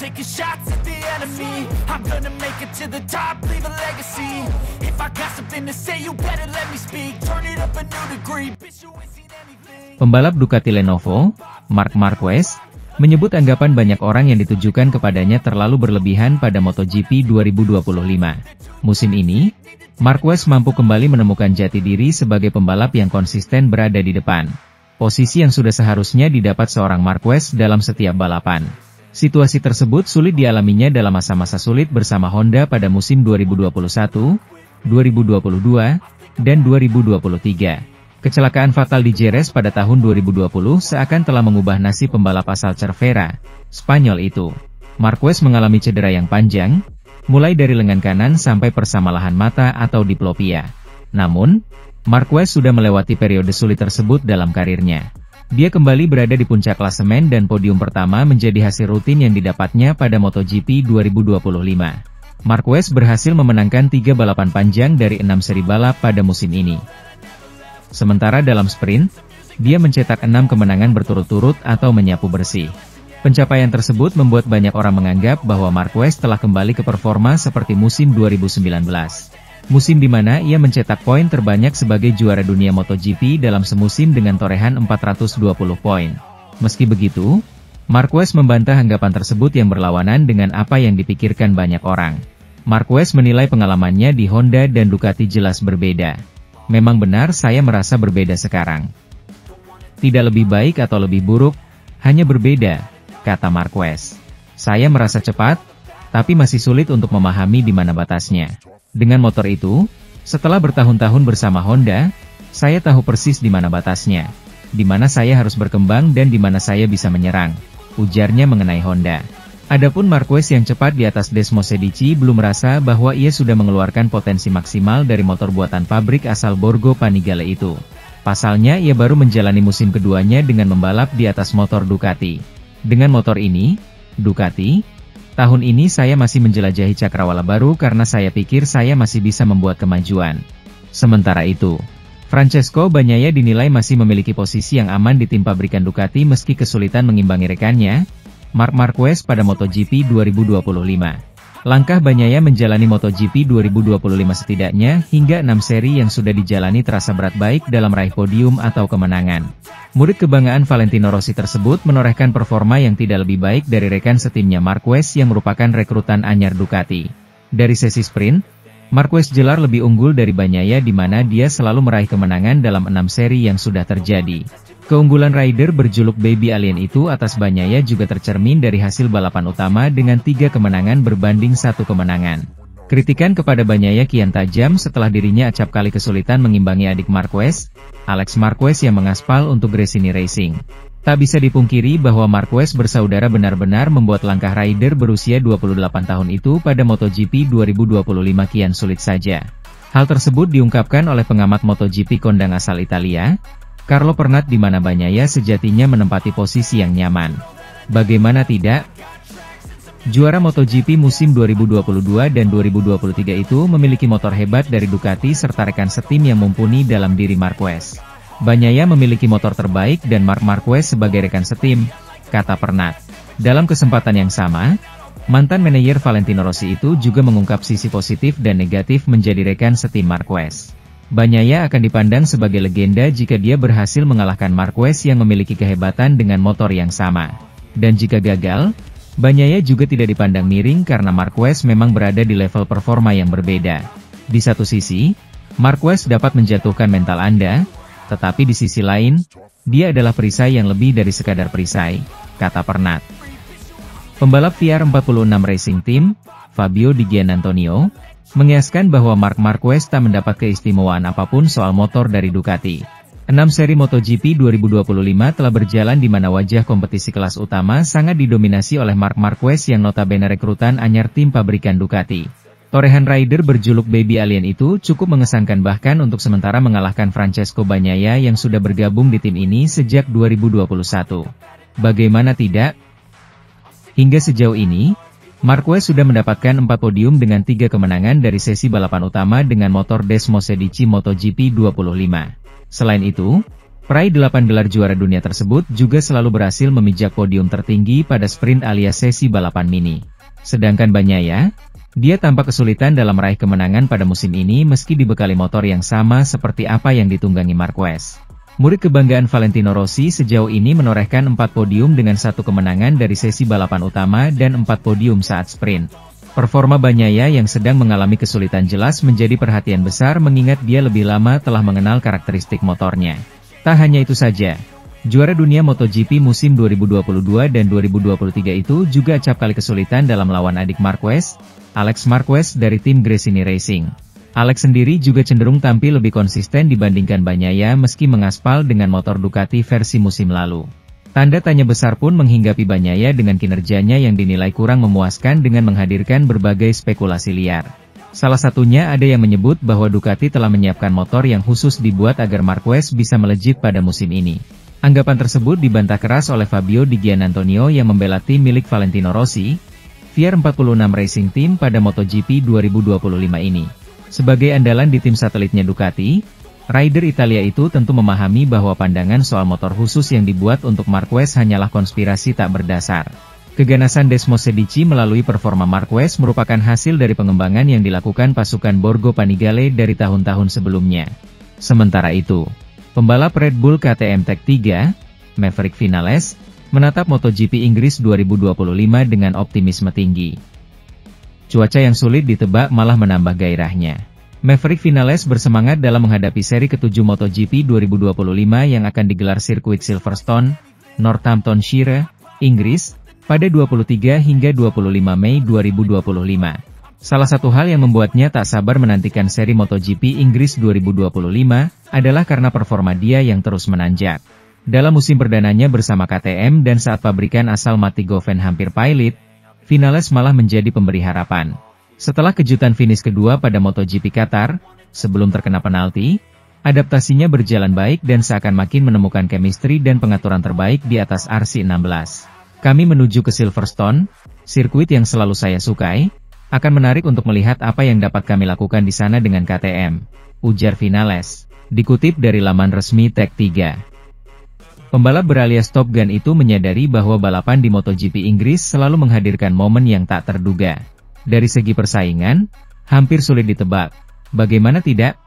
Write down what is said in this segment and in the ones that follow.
taking shots at the enemy. I'm gonna make it to the top, leave a legacy. If I got something to say, you better let me speak. Turn it up a new degree. Bitch, you ain't seen anything. Pembalap Ducati Lenovo, Marc Marquez, menyebut anggapan banyak orang yang ditujukan kepadanya terlalu berlebihan pada MotoGP 2025. Musim ini, Marquez mampu kembali menemukan jati diri sebagai pembalap yang konsisten berada di depan. Posisi yang sudah seharusnya didapat seorang Marquez dalam setiap balapan. Situasi tersebut sulit dialaminya dalam masa-masa sulit bersama Honda pada musim 2021, 2022, dan 2023. Kecelakaan fatal di Jerez pada tahun 2020 seakan telah mengubah nasib pembalap asal Cervera, Spanyol itu. Marquez mengalami cedera yang panjang, mulai dari lengan kanan sampai persamalahan mata atau diplopia. Namun, Marquez sudah melewati periode sulit tersebut dalam karirnya. Dia kembali berada di puncak klasemen dan podium pertama menjadi hasil rutin yang didapatnya pada MotoGP 2025. Marquez berhasil memenangkan 3 balapan panjang dari 6 seri balap pada musim ini. Sementara dalam sprint, dia mencetak 6 kemenangan berturut-turut atau menyapu bersih. Pencapaian tersebut membuat banyak orang menganggap bahwa Marquez telah kembali ke performa seperti musim 2019. Musim di mana ia mencetak poin terbanyak sebagai juara dunia MotoGP dalam semusim dengan torehan 420 poin. Meski begitu, Marquez membantah anggapan tersebut yang berlawanan dengan apa yang dipikirkan banyak orang. Marquez menilai pengalamannya di Honda dan Ducati jelas berbeda. Memang benar saya merasa berbeda sekarang. Tidak lebih baik atau lebih buruk, hanya berbeda, kata Marquez. Saya merasa cepat, tapi masih sulit untuk memahami di mana batasnya. Dengan motor itu, setelah bertahun-tahun bersama Honda, saya tahu persis di mana batasnya, di mana saya harus berkembang dan di mana saya bisa menyerang, ujarnya mengenai Honda. Adapun Marquez yang cepat di atas Desmosedici belum merasa bahwa ia sudah mengeluarkan potensi maksimal dari motor buatan pabrik asal Borgo Panigale itu. Pasalnya ia baru menjalani musim keduanya dengan membalap di atas motor Ducati. Dengan motor ini, Ducati, tahun ini saya masih menjelajahi cakrawala baru karena saya pikir saya masih bisa membuat kemajuan. Sementara itu, Francesco Bagnaia dinilai masih memiliki posisi yang aman di tim pabrikan Ducati meski kesulitan mengimbangi rekannya, Marc Marquez pada MotoGP 2025. Langkah Bagnaia menjalani MotoGP 2025 setidaknya hingga 6 seri yang sudah dijalani terasa berat baik dalam raih podium atau kemenangan. Murid kebanggaan Valentino Rossi tersebut menorehkan performa yang tidak lebih baik dari rekan setimnya Marquez yang merupakan rekrutan anyar Ducati. Dari sesi sprint, Marquez jelas lebih unggul dari Bagnaia di mana dia selalu meraih kemenangan dalam 6 seri yang sudah terjadi. Keunggulan rider berjuluk Baby Alien itu atas Bagnaia juga tercermin dari hasil balapan utama dengan 3 kemenangan berbanding 1 kemenangan. Kritikan kepada Bagnaia kian tajam setelah dirinya acap kali kesulitan mengimbangi adik Marquez, Alex Marquez yang mengaspal untuk Gresini Racing. Tak bisa dipungkiri bahwa Marquez bersaudara benar-benar membuat langkah rider berusia 28 tahun itu pada MotoGP 2025 kian sulit saja. Hal tersebut diungkapkan oleh pengamat MotoGP kondang asal Italia, Carlo Pernat di mana Bagnaia sejatinya menempati posisi yang nyaman. Bagaimana tidak? Juara MotoGP musim 2022 dan 2023 itu memiliki motor hebat dari Ducati serta rekan setim yang mumpuni dalam diri Marquez. Bagnaia memiliki motor terbaik dan Marc Marquez sebagai rekan setim, kata Pernat. Dalam kesempatan yang sama, mantan manajer Valentino Rossi itu juga mengungkap sisi positif dan negatif menjadi rekan setim Marquez. Bagnaia akan dipandang sebagai legenda jika dia berhasil mengalahkan Marquez yang memiliki kehebatan dengan motor yang sama. Dan jika gagal, Bagnaia juga tidak dipandang miring karena Marquez memang berada di level performa yang berbeda. Di satu sisi, Marquez dapat menjatuhkan mental Anda, tetapi di sisi lain, dia adalah perisai yang lebih dari sekadar perisai, kata Pernat. Pembalap VR46 Racing Team, Fabio Di Giannantonio, mengiaskan bahwa Marc Marquez tak mendapat keistimewaan apapun soal motor dari Ducati. 6 seri MotoGP 2025 telah berjalan di mana wajah kompetisi kelas utama sangat didominasi oleh Marc Marquez yang notabene rekrutan anyar tim pabrikan Ducati. Torehan rider berjuluk Baby Alien itu cukup mengesankan bahkan untuk sementara mengalahkan Francesco Bagnaia yang sudah bergabung di tim ini sejak 2021. Bagaimana tidak? Hingga sejauh ini, Marquez sudah mendapatkan 4 podium dengan 3 kemenangan dari sesi balapan utama dengan motor Desmosedici MotoGP 25. Selain itu, Peraih 8 gelar juara dunia tersebut juga selalu berhasil memijak podium tertinggi pada sprint alias sesi balapan mini. Sedangkan Bagnaia, dia tampak kesulitan dalam meraih kemenangan pada musim ini meski dibekali motor yang sama seperti apa yang ditunggangi Marquez. Murid kebanggaan Valentino Rossi sejauh ini menorehkan 4 podium dengan 1 kemenangan dari sesi balapan utama dan 4 podium saat sprint. Performa Bagnaia yang sedang mengalami kesulitan jelas menjadi perhatian besar mengingat dia lebih lama telah mengenal karakteristik motornya. Tak hanya itu saja, juara dunia MotoGP musim 2022 dan 2023 itu juga acap kali kesulitan dalam lawan adik Marquez, Alex Marquez dari tim Gresini Racing. Alex sendiri juga cenderung tampil lebih konsisten dibandingkan Bagnaia meski mengaspal dengan motor Ducati versi musim lalu. Tanda tanya besar pun menghinggapi Bagnaia dengan kinerjanya yang dinilai kurang memuaskan dengan menghadirkan berbagai spekulasi liar. Salah satunya ada yang menyebut bahwa Ducati telah menyiapkan motor yang khusus dibuat agar Marquez bisa melejit pada musim ini. Anggapan tersebut dibantah keras oleh Fabio Di Giannantonio yang membela tim milik Valentino Rossi, VR46 Racing Team pada MotoGP 2025 ini. Sebagai andalan di tim satelitnya Ducati, rider Italia itu tentu memahami bahwa pandangan soal motor khusus yang dibuat untuk Marquez hanyalah konspirasi tak berdasar. Keganasan Desmos Sedici melalui performa Marquez merupakan hasil dari pengembangan yang dilakukan pasukan Borgo Panigale dari tahun-tahun sebelumnya. Sementara itu, pembalap Red Bull KTM Tech 3, Maverick Vinales, menatap MotoGP Inggris 2025 dengan optimisme tinggi. Cuaca yang sulit ditebak malah menambah gairahnya. Maverick Vinales bersemangat dalam menghadapi seri ke-7 MotoGP 2025 yang akan digelar sirkuit Silverstone, Northamptonshire, Inggris, pada 23 hingga 25 Mei 2025. Salah satu hal yang membuatnya tak sabar menantikan seri MotoGP Inggris 2025, adalah karena performa dia yang terus menanjak. Dalam musim perdananya bersama KTM dan saat pabrikan asal Matti Goven hampir pailit, Vinales malah menjadi pemberi harapan. Setelah kejutan finish kedua pada MotoGP Qatar, sebelum terkena penalti, adaptasinya berjalan baik dan seakan makin menemukan chemistry dan pengaturan terbaik di atas RC16. Kami menuju ke Silverstone, sirkuit yang selalu saya sukai, akan menarik untuk melihat apa yang dapat kami lakukan di sana dengan KTM, ujar Vinales, dikutip dari laman resmi Tech 3. Pembalap beralias Top Gun itu menyadari bahwa balapan di MotoGP Inggris selalu menghadirkan momen yang tak terduga. Dari segi persaingan, hampir sulit ditebak. Bagaimana tidak?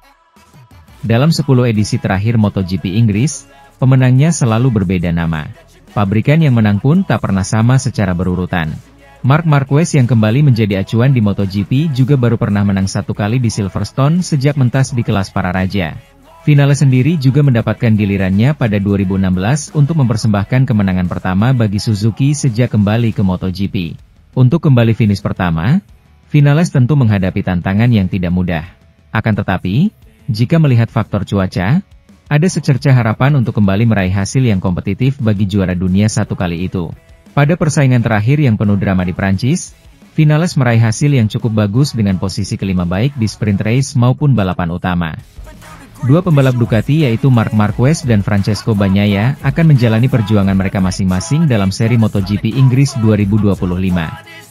Dalam 10 edisi terakhir MotoGP Inggris, pemenangnya selalu berbeda nama. Pabrikan yang menang pun tak pernah sama secara berurutan. Marc Marquez yang kembali menjadi acuan di MotoGP juga baru pernah menang 1 kali di Silverstone sejak mentas di kelas para raja. Vinales sendiri juga mendapatkan gilirannya pada 2016 untuk mempersembahkan kemenangan pertama bagi Suzuki sejak kembali ke MotoGP. Untuk kembali finish pertama, Vinales tentu menghadapi tantangan yang tidak mudah. Akan tetapi, jika melihat faktor cuaca, ada secercah harapan untuk kembali meraih hasil yang kompetitif bagi juara dunia 1 kali itu. Pada persaingan terakhir yang penuh drama di Prancis, Vinales meraih hasil yang cukup bagus dengan posisi kelima baik di sprint race maupun balapan utama. Dua pembalap Ducati yaitu Marc Marquez dan Francesco Bagnaia akan menjalani perjuangan mereka masing-masing dalam seri MotoGP Inggris 2025.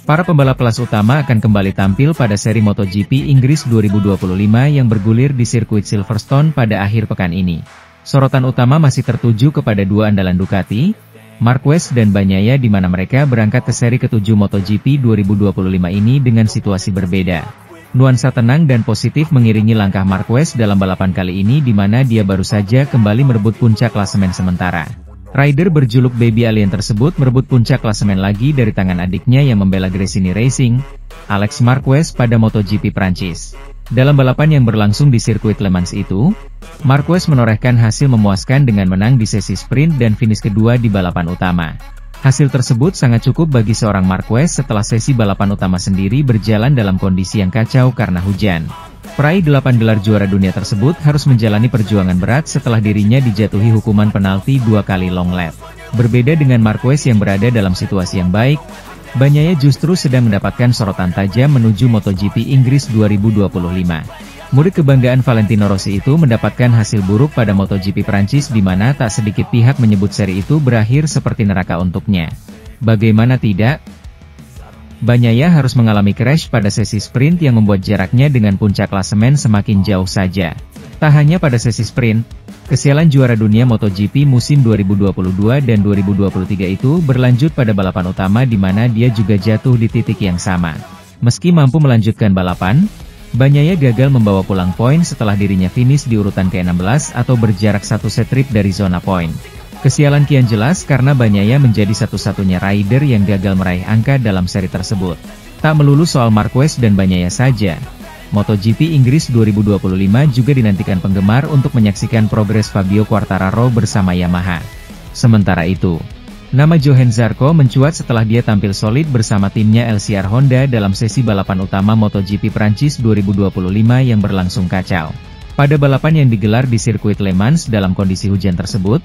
Para pembalap kelas utama akan kembali tampil pada seri MotoGP Inggris 2025 yang bergulir di sirkuit Silverstone pada akhir pekan ini. Sorotan utama masih tertuju kepada dua andalan Ducati, Marquez dan Bagnaia di mana mereka berangkat ke seri ke-7 MotoGP 2025 ini dengan situasi berbeda. Nuansa tenang dan positif mengiringi langkah Marquez dalam balapan kali ini di mana dia baru saja kembali merebut puncak klasemen sementara. Rider berjuluk Baby Alien tersebut merebut puncak klasemen lagi dari tangan adiknya yang membela Gresini Racing, Alex Marquez pada MotoGP Prancis. Dalam balapan yang berlangsung di sirkuit Le Mans itu, Marquez menorehkan hasil memuaskan dengan menang di sesi sprint dan finish kedua di balapan utama. Hasil tersebut sangat cukup bagi seorang Marquez setelah sesi balapan utama sendiri berjalan dalam kondisi yang kacau karena hujan. Peraih 8 gelar juara dunia tersebut harus menjalani perjuangan berat setelah dirinya dijatuhi hukuman penalti 2 kali long lap. Berbeda dengan Marquez yang berada dalam situasi yang baik, Bagnaia justru sedang mendapatkan sorotan tajam menuju MotoGP Inggris 2025. Murid kebanggaan Valentino Rossi itu mendapatkan hasil buruk pada MotoGP Prancis di mana tak sedikit pihak menyebut seri itu berakhir seperti neraka untuknya. Bagaimana tidak? Bagnaia harus mengalami crash pada sesi sprint yang membuat jaraknya dengan puncak klasemen semakin jauh saja. Tak hanya pada sesi sprint, Kesialan juara dunia MotoGP musim 2022 dan 2023 itu berlanjut pada balapan utama di mana dia juga jatuh di titik yang sama. Meski mampu melanjutkan balapan, Bagnaia gagal membawa pulang poin setelah dirinya finish di urutan ke-16 atau berjarak satu set trip dari zona poin. Kesialan kian jelas karena Bagnaia menjadi satu-satunya rider yang gagal meraih angka dalam seri tersebut. Tak melulu soal Marquez dan Bagnaia saja. MotoGP Inggris 2025 juga dinantikan penggemar untuk menyaksikan progres Fabio Quartararo bersama Yamaha. Sementara itu, nama Johann Zarco mencuat setelah dia tampil solid bersama timnya LCR Honda dalam sesi balapan utama MotoGP Prancis 2025 yang berlangsung kacau. Pada balapan yang digelar di sirkuit Le Mans dalam kondisi hujan tersebut,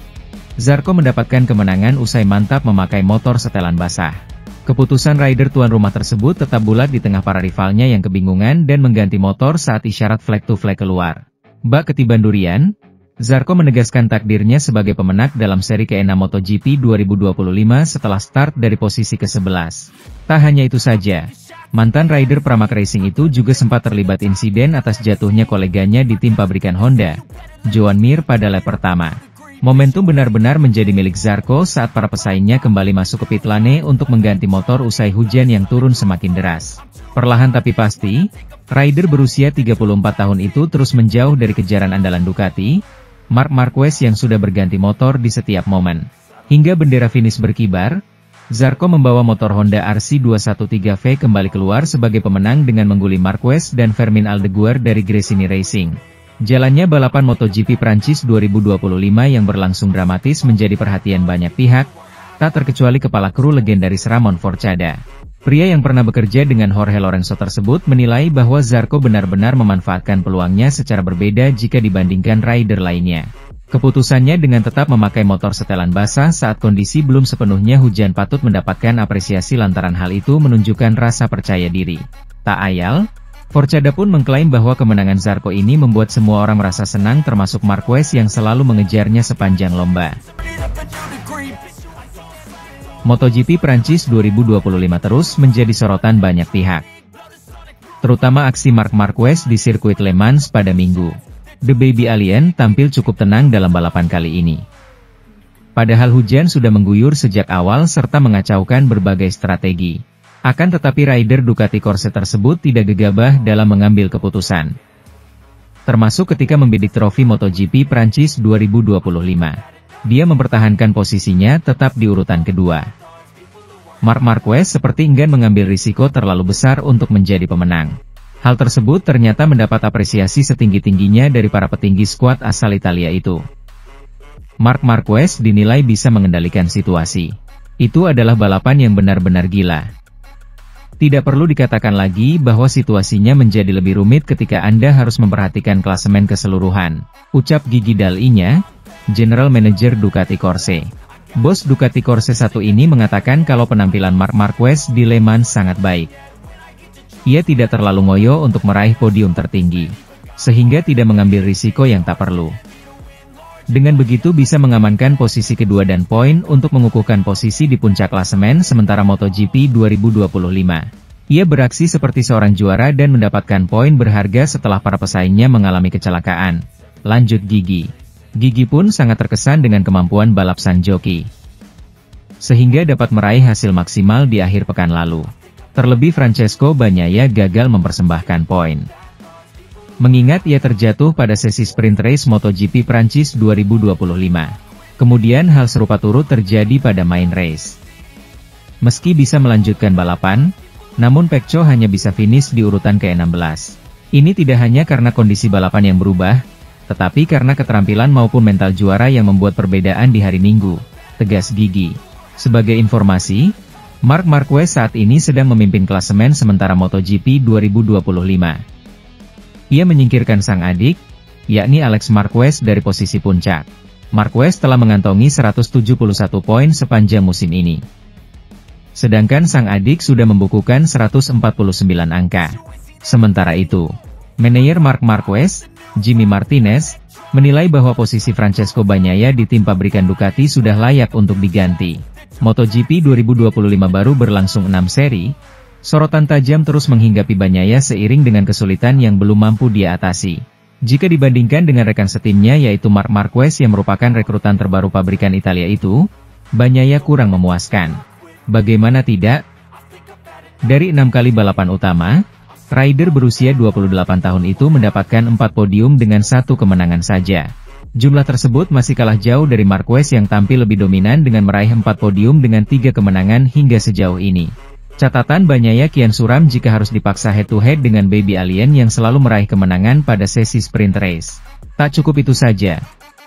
Zarco mendapatkan kemenangan usai mantap memakai motor setelan basah. Keputusan rider tuan rumah tersebut tetap bulat di tengah para rivalnya yang kebingungan dan mengganti motor saat isyarat flag to flag keluar. Bak ketiban durian, Zarco menegaskan takdirnya sebagai pemenang dalam seri ke-6 MotoGP 2025 setelah start dari posisi ke-11. Tak hanya itu saja, mantan rider Pramac Racing itu juga sempat terlibat insiden atas jatuhnya koleganya di tim pabrikan Honda, Joan Mir pada lap pertama. Momentum benar-benar menjadi milik Zarco saat para pesaingnya kembali masuk ke pit lane untuk mengganti motor usai hujan yang turun semakin deras. Perlahan tapi pasti, rider berusia 34 tahun itu terus menjauh dari kejaran andalan Ducati, Marc Marquez yang sudah berganti motor di setiap momen. Hingga bendera finish berkibar, Zarco membawa motor Honda RC213V kembali keluar sebagai pemenang dengan mengguli Marquez dan Fermin Aldeguer dari Gresini Racing. Jalannya balapan MotoGP Prancis 2025 yang berlangsung dramatis menjadi perhatian banyak pihak, tak terkecuali kepala kru legendaris Ramon Forcada. Pria yang pernah bekerja dengan Jorge Lorenzo tersebut menilai bahwa Zarco benar-benar memanfaatkan peluangnya secara berbeda jika dibandingkan rider lainnya. Keputusannya dengan tetap memakai motor setelan basah saat kondisi belum sepenuhnya hujan patut mendapatkan apresiasi lantaran hal itu menunjukkan rasa percaya diri. Tak ayal, Forcada pun mengklaim bahwa kemenangan Zarco ini membuat semua orang merasa senang termasuk Marquez yang selalu mengejarnya sepanjang lomba. MotoGP Prancis 2025 terus menjadi sorotan banyak pihak. Terutama aksi Marc Marquez di sirkuit Le Mans pada Minggu. The Baby Alien tampil cukup tenang dalam balapan kali ini. Padahal hujan sudah mengguyur sejak awal serta mengacaukan berbagai strategi. Akan tetapi rider Ducati Corse tersebut tidak gegabah dalam mengambil keputusan. Termasuk ketika membidik trofi MotoGP Prancis 2025. Dia mempertahankan posisinya tetap di urutan kedua. Marc Marquez seperti enggan mengambil risiko terlalu besar untuk menjadi pemenang. Hal tersebut ternyata mendapat apresiasi setinggi-tingginya dari para petinggi skuad asal Italia itu. Marc Marquez dinilai bisa mengendalikan situasi. Itu adalah balapan yang benar-benar gila. Tidak perlu dikatakan lagi bahwa situasinya menjadi lebih rumit ketika Anda harus memperhatikan klasemen keseluruhan, ucap Gigi Dall'Igna, General Manager Ducati Corse. Bos Ducati Corse 1 ini mengatakan kalau penampilan Marc Marquez di Le Mans sangat baik. Ia tidak terlalu ngoyo untuk meraih podium tertinggi, sehingga tidak mengambil risiko yang tak perlu. Dengan begitu bisa mengamankan posisi kedua dan poin untuk mengukuhkan posisi di puncak klasemen sementara MotoGP 2025. Ia beraksi seperti seorang juara dan mendapatkan poin berharga setelah para pesaingnya mengalami kecelakaan. Lanjut Gigi. Gigi pun sangat terkesan dengan kemampuan balap sang joki, sehingga dapat meraih hasil maksimal di akhir pekan lalu. Terlebih Francesco Bagnaia gagal mempersembahkan poin. Mengingat ia terjatuh pada sesi sprint race MotoGP Prancis 2025. Kemudian hal serupa turut terjadi pada main race. Meski bisa melanjutkan balapan, namun Pecco hanya bisa finish di urutan ke-16. Ini tidak hanya karena kondisi balapan yang berubah, tetapi karena keterampilan maupun mental juara yang membuat perbedaan di hari Minggu, tegas Gigi. Sebagai informasi, Marc Marquez saat ini sedang memimpin klasemen sementara MotoGP 2025. Ia menyingkirkan sang adik, yakni Alex Marquez dari posisi puncak. Marquez telah mengantongi 171 poin sepanjang musim ini. Sedangkan sang adik sudah membukukan 149 angka. Sementara itu, manajer Marc Marquez, Jimmy Martinez, menilai bahwa posisi Francesco Bagnaia di tim pabrikan Ducati sudah layak untuk diganti. MotoGP 2025 baru berlangsung 6 seri. Sorotan tajam terus menghinggapi Bagnaia seiring dengan kesulitan yang belum mampu dia atasi. Jika dibandingkan dengan rekan setimnya yaitu Marc Marquez yang merupakan rekrutan terbaru pabrikan Italia itu, Bagnaia kurang memuaskan. Bagaimana tidak? Dari 6 kali balapan utama, rider berusia 28 tahun itu mendapatkan 4 podium dengan 1 kemenangan saja. Jumlah tersebut masih kalah jauh dari Marquez yang tampil lebih dominan dengan meraih 4 podium dengan 3 kemenangan hingga sejauh ini. Catatan Bagnaia kian suram jika harus dipaksa head-to-head dengan Baby Alien yang selalu meraih kemenangan pada sesi sprint race. Tak cukup itu saja,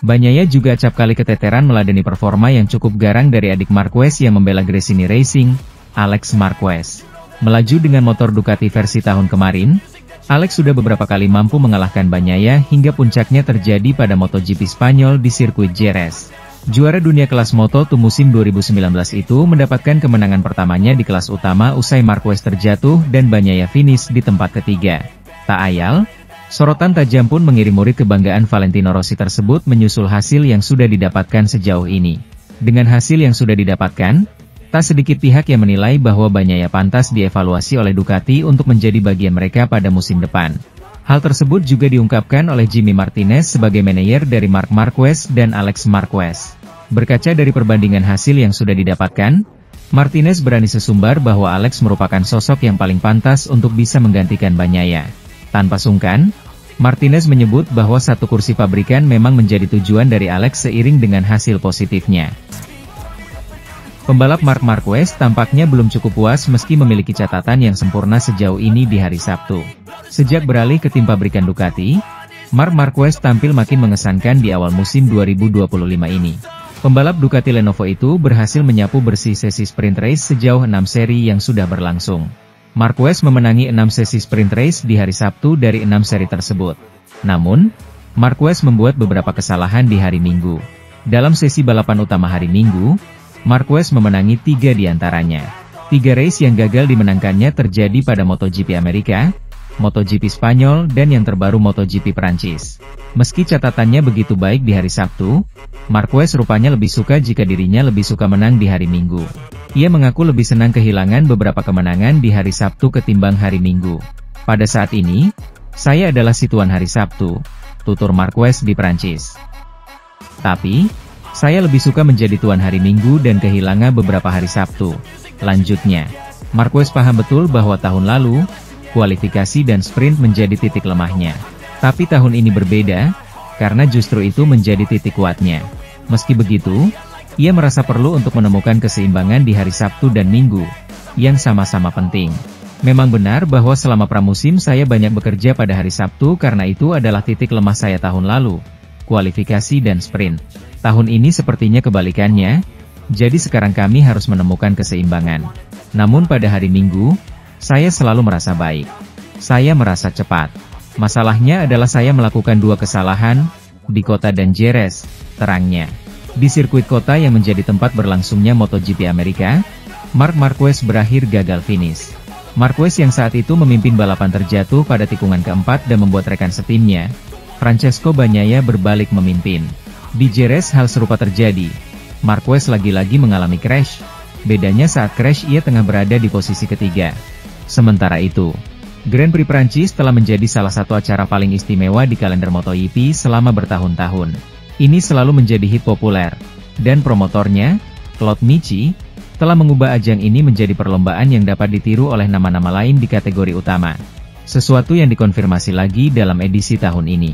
Bagnaia juga acap kali keteteran meladeni performa yang cukup garang dari adik Marquez yang membela Gresini Racing, Alex Marquez. Melaju dengan motor Ducati versi tahun kemarin, Alex sudah beberapa kali mampu mengalahkan Bagnaia hingga puncaknya terjadi pada MotoGP Spanyol di sirkuit Jerez. Juara dunia kelas Moto2 musim 2019 itu mendapatkan kemenangan pertamanya di kelas utama usai Marquez terjatuh dan Bagnaia finish di tempat ketiga. Tak ayal, sorotan tajam pun mengirim murid kebanggaan Valentino Rossi tersebut menyusul hasil yang sudah didapatkan sejauh ini. Dengan hasil yang sudah didapatkan, tak sedikit pihak yang menilai bahwa Bagnaia pantas dievaluasi oleh Ducati untuk menjadi bagian mereka pada musim depan. Hal tersebut juga diungkapkan oleh Jimmy Martinez sebagai manajer dari Marc Marquez dan Alex Marquez. Berkaca dari perbandingan hasil yang sudah didapatkan, Martinez berani sesumbar bahwa Alex merupakan sosok yang paling pantas untuk bisa menggantikan Bagnaia. Tanpa sungkan, Martinez menyebut bahwa 1 kursi pabrikan memang menjadi tujuan dari Alex seiring dengan hasil positifnya. Pembalap Marc Marquez tampaknya belum cukup puas meski memiliki catatan yang sempurna sejauh ini di hari Sabtu. Sejak beralih ke tim pabrikan Ducati, Marc Marquez tampil makin mengesankan di awal musim 2025 ini. Pembalap Ducati Lenovo itu berhasil menyapu bersih sesi sprint race sejauh 6 seri yang sudah berlangsung. Marquez memenangi 6 sesi sprint race di hari Sabtu dari 6 seri tersebut. Namun, Marquez membuat beberapa kesalahan di hari Minggu. Dalam sesi balapan utama hari Minggu, Marquez memenangi 3 diantaranya. 3 race yang gagal dimenangkannya terjadi pada MotoGP Amerika, MotoGP Spanyol dan yang terbaru MotoGP Prancis. Meski catatannya begitu baik di hari Sabtu, Marquez rupanya lebih suka jika dirinya lebih suka menang di hari Minggu. Ia mengaku lebih senang kehilangan beberapa kemenangan di hari Sabtu ketimbang hari Minggu. Pada saat ini, saya adalah si tuan hari Sabtu, tutur Marquez di Prancis. Tapi, saya lebih suka menjadi tuan hari Minggu dan kehilangan beberapa hari Sabtu. Lanjutnya, Marquez paham betul bahwa tahun lalu, kualifikasi dan sprint menjadi titik lemahnya. Tapi tahun ini berbeda, karena justru itu menjadi titik kuatnya. Meski begitu, ia merasa perlu untuk menemukan keseimbangan di hari Sabtu dan Minggu, yang sama-sama penting. Memang benar bahwa selama pramusim saya banyak bekerja pada hari Sabtu karena itu adalah titik lemah saya tahun lalu, kualifikasi dan sprint. Tahun ini sepertinya kebalikannya, jadi sekarang kami harus menemukan keseimbangan. Namun pada hari Minggu, saya selalu merasa baik. Saya merasa cepat. Masalahnya adalah saya melakukan 2 kesalahan, di kota dan Jerez, terangnya. Di sirkuit kota yang menjadi tempat berlangsungnya MotoGP Amerika, Marc Marquez berakhir gagal finish. Marquez yang saat itu memimpin balapan terjatuh pada tikungan keempat dan membuat rekan setimnya, Francesco Bagnaia berbalik memimpin. Di Jerez hal serupa terjadi. Marquez lagi-lagi mengalami crash. Bedanya saat crash ia tengah berada di posisi ketiga. Sementara itu, Grand Prix Prancis telah menjadi salah satu acara paling istimewa di kalender MotoGP selama bertahun-tahun. Ini selalu menjadi hit populer. Dan promotornya, Claude Michi, telah mengubah ajang ini menjadi perlombaan yang dapat ditiru oleh nama-nama lain di kategori utama. Sesuatu yang dikonfirmasi lagi dalam edisi tahun ini.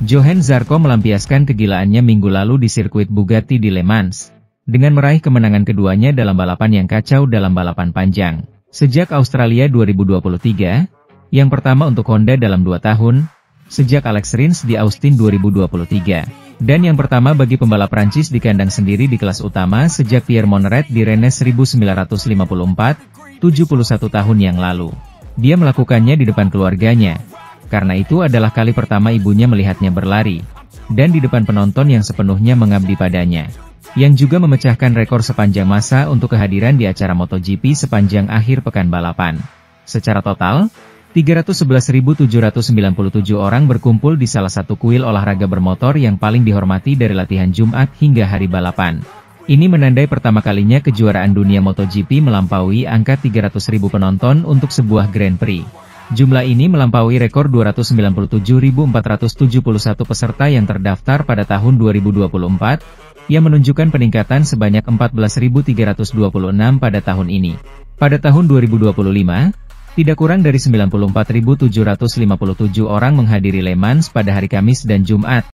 Johann Zarco melampiaskan kegilaannya minggu lalu di sirkuit Bugatti di Le Mans, dengan meraih kemenangan keduanya dalam balapan yang kacau dalam balapan panjang. Sejak Australia 2023, yang pertama untuk Honda dalam 2 tahun, sejak Alex Rins di Austin 2023, dan yang pertama bagi pembalap Prancis di kandang sendiri di kelas utama sejak Pierre Moneret di Rennes 1954, 71 tahun yang lalu. Dia melakukannya di depan keluarganya. Karena itu adalah kali pertama ibunya melihatnya berlari, dan di depan penonton yang sepenuhnya mengabdi padanya. Yang juga memecahkan rekor sepanjang masa untuk kehadiran di acara MotoGP sepanjang akhir pekan balapan. Secara total, 311.797 orang berkumpul di salah satu kuil olahraga bermotor yang paling dihormati dari latihan Jumat hingga hari balapan. Ini menandai pertama kalinya kejuaraan dunia MotoGP melampaui angka 300.000 penonton untuk sebuah Grand Prix. Jumlah ini melampaui rekor 297.471 peserta yang terdaftar pada tahun 2024, yang menunjukkan peningkatan sebanyak 14.326 pada tahun ini. Pada tahun 2025, tidak kurang dari 94.757 orang menghadiri Le Mans pada hari Kamis dan Jumat.